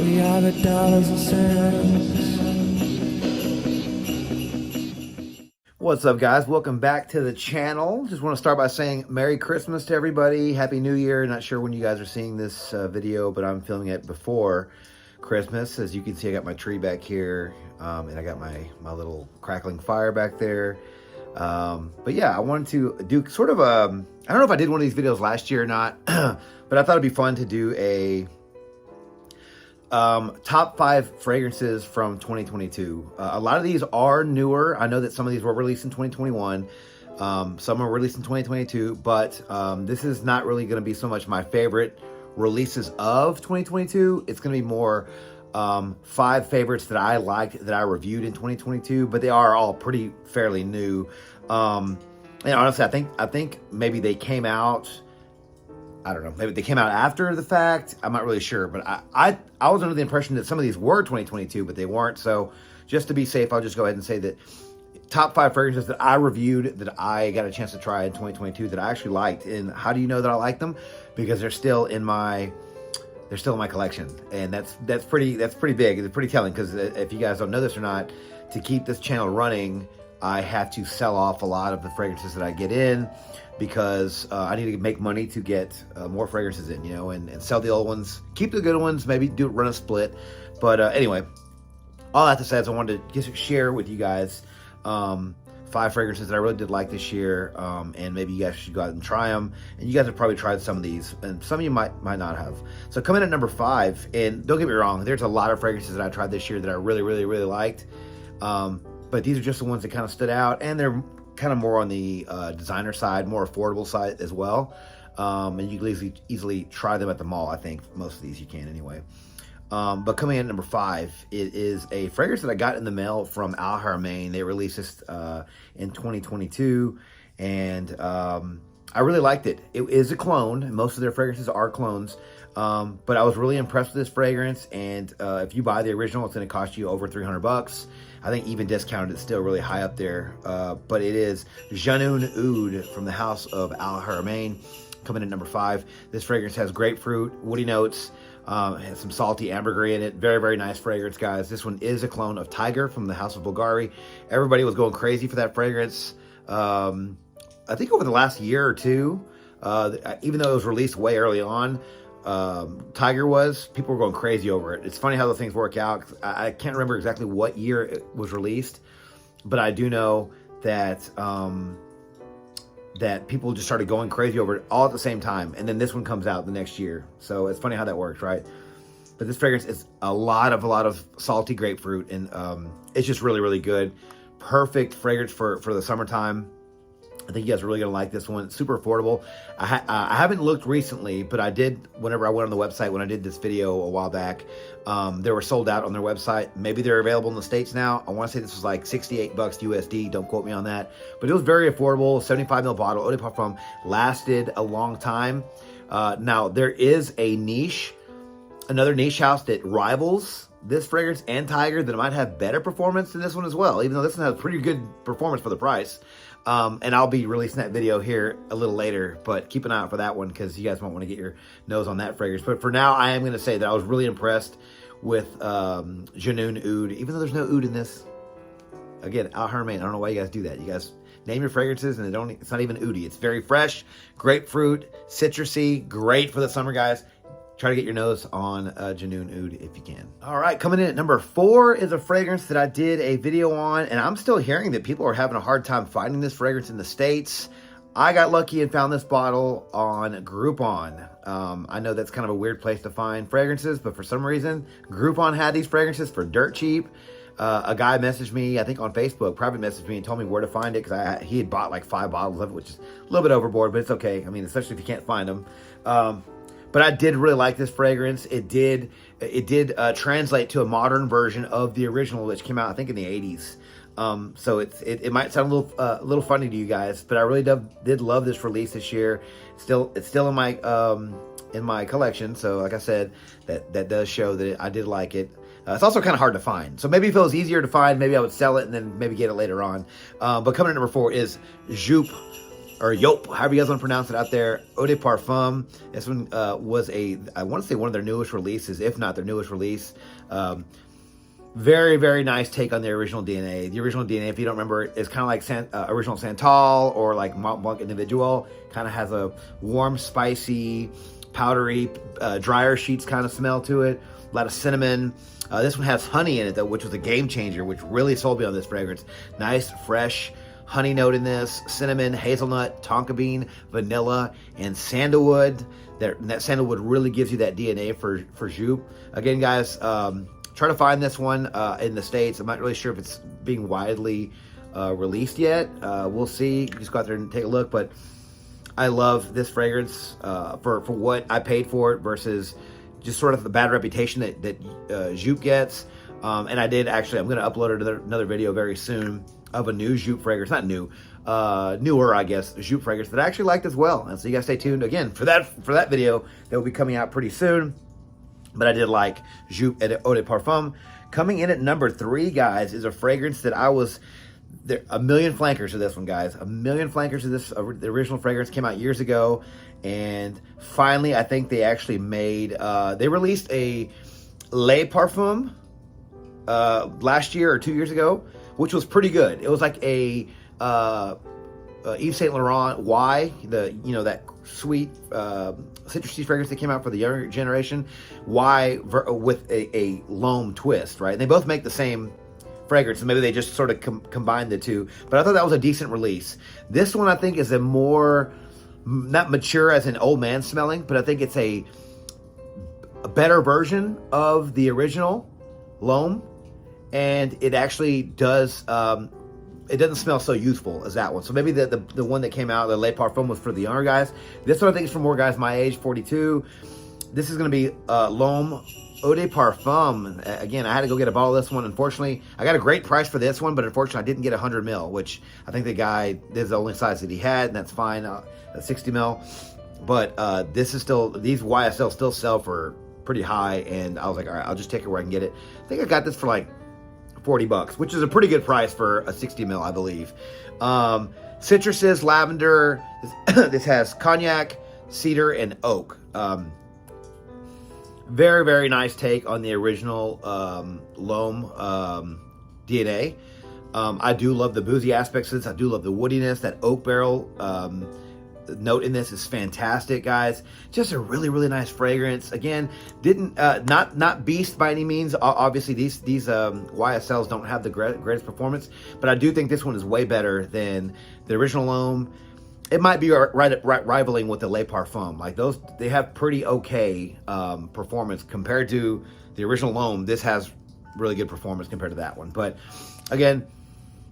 we are the dollars and cents. What's up, guys? Welcome back to the channel. Just want to start by saying Merry Christmas to everybody. Happy New Year. Not sure when you guys are seeing this video, but I'm filming it before Christmas. As you can see, I got my tree back here, and I got my little crackling fire back there. But yeah, I wanted to do sort of I don't know if I did one of these videos last year or not, but I thought it'd be fun to do a top 5 fragrances from 2022. A lot of these are newer. I know that some of these were released in 2021. Some were released in 2022, but this is not really going to be so much my favorite releases of 2022. It's going to be more 5 favorites that I liked that I reviewed in 2022, but they are all pretty fairly new. And honestly, I think maybe they came out, I don't know, maybe they came out after the fact. I'm not really sure, but I was under the impression that some of these were 2022, but they weren't. So just to be safe, I'll just go ahead and say that top 5 fragrances that I reviewed that I got a chance to try in 2022 that I actually liked. And how do you know that I like them? Because they're still in my collection, and that's pretty big. It's pretty telling, because if you guys don't know this or not, to keep this channel running, I have to sell off a lot of the fragrances that I get in, because I need to make money to get more fragrances in, and sell the old ones, keep the good ones, maybe run a split. But anyway, all that to say is I wanted to just share with you guys 5 fragrances that I really did like this year, and maybe you guys should go out and try them. And you guys have probably tried some of these, and some of you might not have. So coming in at number 5, and don't get me wrong, there's a lot of fragrances that I tried this year that I really liked, but these are just the ones that kind of stood out, and they're kind of more on the designer side, more affordable side as well. And you can easily try them at the mall. I think most of these you can anyway. But coming in at number 5, it is a fragrance that I got in the mail from Haramain. They released this in 2022, and I really liked it. It is a clone. Most of their fragrances are clones, but I was really impressed with this fragrance. And if you buy the original, it's going to cost you over $300. I think even discounted, it's still really high up there. But it is Junoon Oud from the house of Haramain, coming in at number 5. This fragrance has grapefruit, woody notes. It has some salty ambergris in it. Very nice fragrance, guys. This one is a clone of Tiger from the house of Bulgari. Everybody was going crazy for that fragrance. I think over the last year or two, even though it was released way early on, Tiger people were going crazy over it. It's funny how those things work out. I can't remember exactly what year it was released, but I do know that that people just started going crazy over it all at the same time, and then this one comes out the next year. So it's funny how that works, right? But this fragrance is a lot of salty grapefruit, and it's just really good. Perfect fragrance for the summertime. I think you guys are really going to like this one. It's super affordable. I haven't looked recently, but I did whenever I went on the website when I did this video a while back. They were sold out on their website. Maybe they're available in the States now. I want to say this was like $68 USD. Don't quote me on that. But it was very affordable. 75 ml bottle. Eau de Parfum lasted a long time. Now, there is another niche house that rivals this fragrance and Tiger that might have better performance than this one as well, even though this one has pretty good performance for the price. And I'll be releasing that video here a little later, but keep an eye out for that one, because you guys might want to get your nose on that fragrance. But for now, I am going to say that I was really impressed with Junoon Oud, even though there's no oud in this. Again, Haramain, I don't know why you guys do that. You guys name your fragrances, and it's not even oudy. It's very fresh, grapefruit, citrusy, great for the summer, guys. Try to get your nose on Junoon Oud if you can. All right, coming in at number 4 is a fragrance that I did a video on, and I'm still hearing that people are having a hard time finding this fragrance in the States. I got lucky and found this bottle on Groupon. I know that's kind of a weird place to find fragrances, but for some reason, Groupon had these fragrances for dirt cheap. A guy messaged me, I think on Facebook, private messaged me and told me where to find it, because he had bought like 5 bottles of it, which is a little bit overboard, but it's okay. I mean, especially if you can't find them. But I did really like this fragrance. It did translate to a modern version of the original, which came out, I think, in the 80s. So it might sound a little funny to you guys, but I really did love this release this year. It's still in my collection. So like I said, that does show that I did like it. It's also kind of hard to find. So maybe if it was easier to find, maybe I would sell it and then maybe get it later on. But coming in at number 4 is Joop or Joop, however you guys want to pronounce it out there. Eau de Parfum. This one was I want to say one of their newest releases, if not their newest release. Very, very nice take on the original DNA. The original DNA, if you don't remember, is kind of like original Santal or like Mont Blanc Individual. Kind of has a warm, spicy, powdery, drier sheets kind of smell to it. A lot of cinnamon. This one has honey in it, though, which was a game changer, which really sold me on this fragrance. Nice, fresh honey note in this. Cinnamon, hazelnut, tonka bean, vanilla, and sandalwood. That sandalwood really gives you that DNA for Joop. Again, guys, try to find this one in the States. I'm not really sure if it's being widely released yet. We'll see. You just go out there and take a look. But I love this fragrance for what I paid for it versus just sort of the bad reputation that Joop gets. And I did actually, I'm going to upload another video very soon of a new Joop fragrance. Not new, newer, I guess, Joop fragrance that I actually liked as well. And so you guys stay tuned again for that video that will be coming out pretty soon. But I did like Joop Eau de Parfum. Coming in at number 3, guys, is a fragrance that I was... There, a million flankers of this one, guys. A million flankers of this. The original fragrance came out years ago. And finally, I think they actually made... they released a Le Parfum last year or 2 years ago, which was pretty good. It was like a... Yves Saint Laurent Y, that sweet citrusy fragrance that came out for the younger generation, Y with a L'Homme twist, right? And they both make the same fragrance, and maybe they just sort of combined the two. But I thought that was a decent release. This one I think is a more, not mature as an old man smelling, but I think it's a better version of the original L'Homme, and it actually does. It doesn't smell so youthful as that one. So maybe the one that came out, the Le Parfum, was for the younger guys. This one I think is for more guys my age, 42. This is going to be L'Homme Eau de Parfum. Again, I had to go get a bottle of this one. Unfortunately, I got a great price for this one, but unfortunately I didn't get 100 ml, which I think the guy, this is the only size that he had, and that's fine, 60 ml. But this is still, these YSL still sell for pretty high, and I was like, all right, I'll just take it where I can get it. I think I got this for like $40, which is a pretty good price for a 60 ml, I believe. Citruses, lavender. This has cognac, cedar, and oak. Very, very nice take on the original L'Homme DNA. I do love the boozy aspects of this. I do love the woodiness. That oak barrel note in this is fantastic, guys. Just a really, really nice fragrance. Again, not beast by any means. Obviously, these YSLs don't have the greatest performance, but I do think this one is way better than the original L'Homme. It might be right rivaling with the Le Parfum. Like those, they have pretty okay performance compared to the original L'Homme. This has really good performance compared to that one. But again,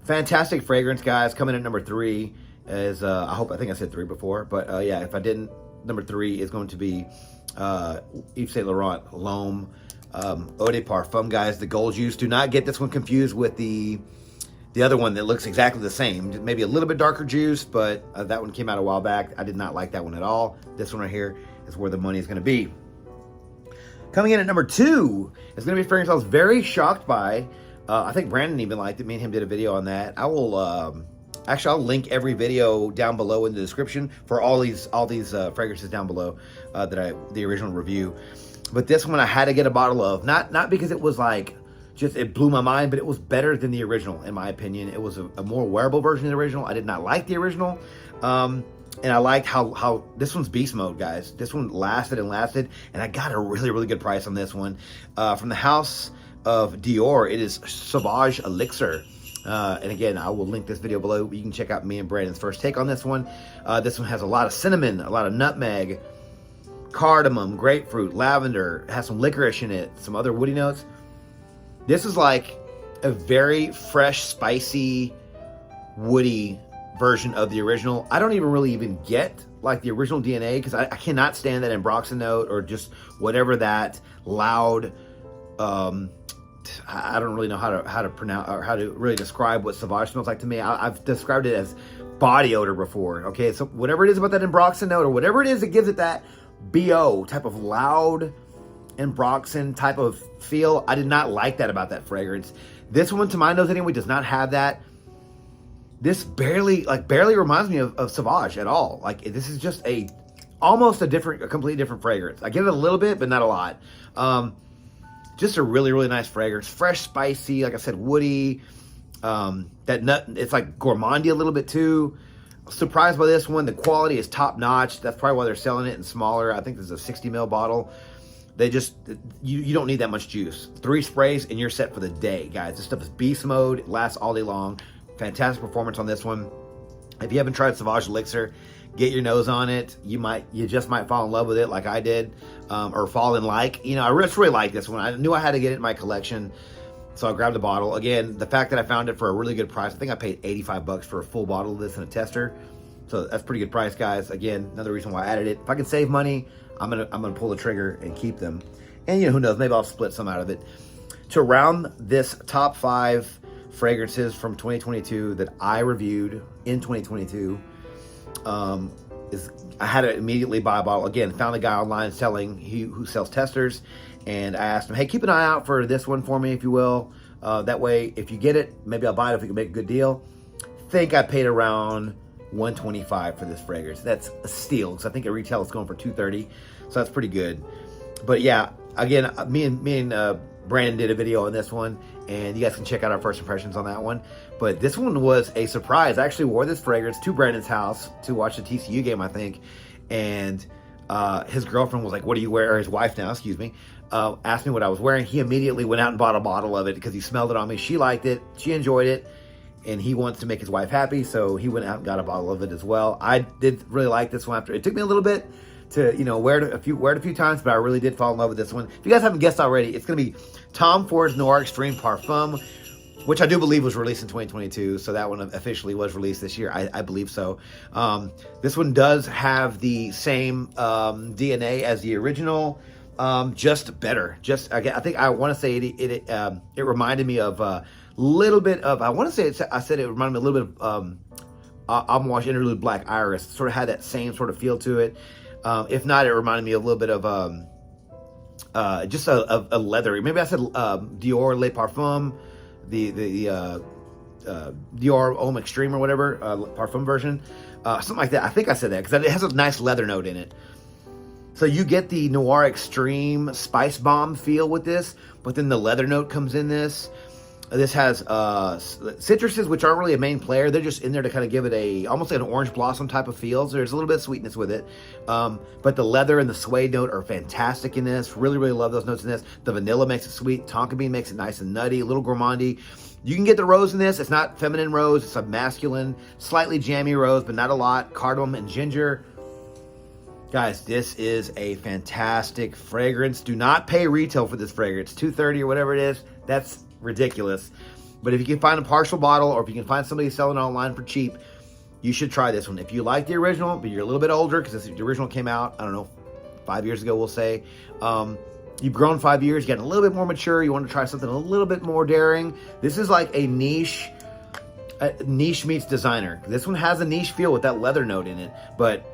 fantastic fragrance, guys. Coming in at number 3 is I think I said 3 before, but yeah, if I didn't, number 3 is going to be Yves Saint Laurent L'Homme Eau de Parfum, guys. The gold juice. Do not get this one confused with the other one that looks exactly the same. Maybe a little bit darker juice, but that one came out a while back. I did not like that one at all. This one right here is where the money is going to be. Coming in at number 2 is going to be a fragrance I was very shocked by. I think Brandon even liked it. Me and him did a video on that. I will actually, I'll link every video down below in the description for all these fragrances down below the original review. But this one I had to get a bottle of, not because it was like it blew my mind, but it was better than the original in my opinion. It was a more wearable version of the original. I did not like the original, and I liked how this one's beast mode, guys. This one lasted, and I got a really, really good price on this one from the house of Dior. It is Sauvage Elixir. And again, I will link this video below. You can check out me and Brandon's first take on this one. This one has a lot of cinnamon, a lot of nutmeg, cardamom, grapefruit, lavender. It has some licorice in it, some other woody notes. This is like a very fresh, spicy, woody version of the original. I don't even get like the original DNA because I cannot stand that ambroxan note or just whatever that loud. I don't really know how to pronounce or how to really describe what Sauvage smells like to me. I've described it as body odor before. Okay, so whatever it is about that ambroxan note or whatever it is that gives it that BO type of loud ambroxan type of feel, I did not like that about that fragrance. This one, to my nose anyway, does not have that. this barely reminds me of Sauvage at all. Like, this is just almost a completely different fragrance. I get it a little bit, but not a lot. Just a really, really nice fragrance. Fresh, spicy, like I said, woody. That nut, it's like gourmandy a little bit too. Surprised by this one. The quality is top notch. That's probably why they're selling it in smaller. I think this is a 60 ml bottle. They just, you don't need that much juice. 3 sprays and you're set for the day, guys. This stuff is beast mode. It lasts all day long. Fantastic performance on this one. If you haven't tried Sauvage Elixir, get your nose on it. You just might fall in love with it like I did, or fall in like. You know, I just really like this one. I knew I had to get it in my collection, so I grabbed the bottle. Again, the fact that I found it for a really good price, I think I paid 85 bucks for a full bottle of this in a tester. So that's pretty good price, guys. Again, another reason why I added it. If I can save money, I'm gonna pull the trigger and keep them. And you know, who knows, maybe I'll split some out of it. To round this top 5 fragrances from 2022 that I reviewed in 2022, I had to immediately buy a bottle. Again, found a guy online who sells testers, and I asked him, hey, keep an eye out for this one for me, if you will. That way, if you get it, maybe I'll buy it if we can make a good deal. Think I paid around $125 for this fragrance. That's a steal, because I think at retail it's going for $230, so that's pretty good. But yeah, again, me and Brandon did a video on this one, and you guys can check out our first impressions on that one. But this one was a surprise. I actually wore this fragrance to Brandon's house to watch the TCU game, I think, and his girlfriend was like, what do you wear? Or his wife now, excuse me, asked me what I was wearing. He immediately went out and bought a bottle of it because he smelled it on me. She liked it, she enjoyed it, and he wants to make his wife happy, so he went out and got a bottle of it as well. I did really like this one. After it took me a little bit to, you know, wear it a few times, but I really did fall in love with this one. If you guys haven't guessed already, it's going to be Tom Ford's Noir Extreme Parfum, which I do believe was released in 2022, so that one officially was released this year. I believe so. This one does have the same DNA as the original, just better. I think I want to say it reminded me of a little bit of, I want to say I said it reminded me a little bit of Almwash Interlude Black Iris. Sort of had that same sort of feel to it. If not, it reminded me a little bit of just a leathery. Maybe I said Dior Le Parfum, the Dior Homme Extreme or whatever, Parfum version, something like that. I think I said that because it has a nice leather note in it. So you get the Noir Extreme Spice Bomb feel with this, but then the leather note comes in this. This has citruses, which aren't really a main player. They're just in there to kind of give it almost like an orange blossom type of feel. So there's a little bit of sweetness with it. But the leather and the suede note are fantastic in this. Really, really love those notes in this. The vanilla makes it sweet. Tonka bean makes it nice and nutty, a little gourmandy. You can get the rose in this. It's not feminine rose. It's a masculine, slightly jammy rose, but not a lot. Cardamom and ginger. Guys, this is a fantastic fragrance. Do not pay retail for this fragrance. $230 or whatever it is. That's ridiculous. But if you can find a partial bottle, or if you can find somebody selling it online for cheap, you should try this one. If you like the original, but you're a little bit older, because the original came out, I don't know, 5 years ago, we'll say. You've grown 5 years, you got a little bit more mature, you want to try something a little bit more daring. This is like a niche meets designer. This one has a niche feel with that leather note in it. But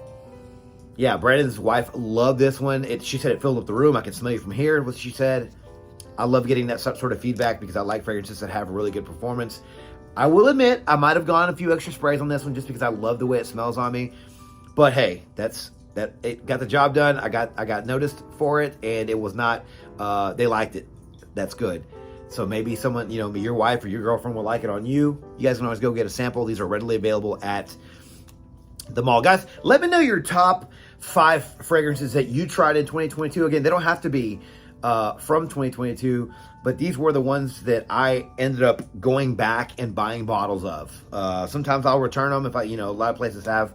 yeah, Brandon's wife loved this one. She said it filled up the room. I can smell you from here, what she said. I love getting that sort of feedback because I like fragrances that have a really good performance. I will admit, I might have gone a few extra sprays on this one just because I love the way it smells on me. But hey, it got the job done. I got noticed for it, and it was not, they liked it. That's good. So maybe someone, you know, your wife or your girlfriend will like it on you. You guys can always go get a sample. These are readily available at the mall. Guys, let me know your top 5 fragrances that you tried in 2022. Again, they don't have to be from 2022, but these were the ones that I ended up going back and buying bottles of. Sometimes I'll return them if a lot of places have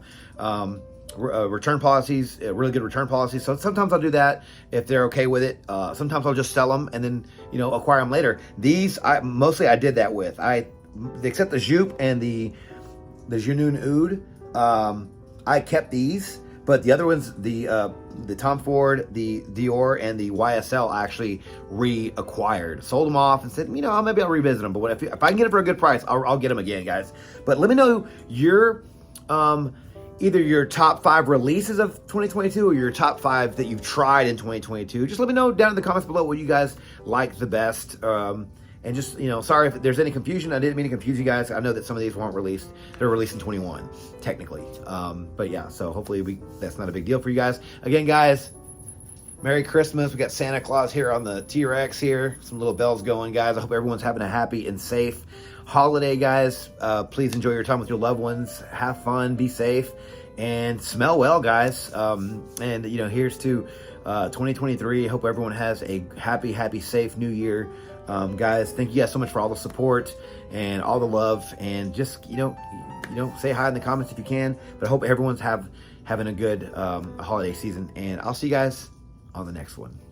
return policies, really good return policies. So sometimes I'll do that if they're okay with it. Sometimes I'll just sell them and then, acquire them later. These, I did that with. Except the Joop and the Junoon Oud, I kept these. But the other ones, the Tom Ford, the Dior, and the YSL, I actually reacquired. Sold them off and said, maybe I'll revisit them. But if I can get it for a good price, I'll get them again, guys. But let me know your either your top 5 releases of 2022 or your top 5 that you've tried in 2022. Just let me know down in the comments below what you guys like the best. And just, sorry if there's any confusion. I didn't mean to confuse you guys. I know that some of these weren't released. They're released in 21, technically. But yeah, so hopefully that's not a big deal for you guys. Again, guys, Merry Christmas. We got Santa Claus here on the T-Rex here. Some little bells going, guys. I hope everyone's having a happy and safe holiday, guys. Please enjoy your time with your loved ones. Have fun. Be safe. And smell well, guys. And, here's to 2023. Hope everyone has a happy, safe new year. Guys, thank you guys so much for all the support and all the love. And just, say hi in the comments if you can. But I hope everyone's having a good holiday season. And I'll see you guys on the next one.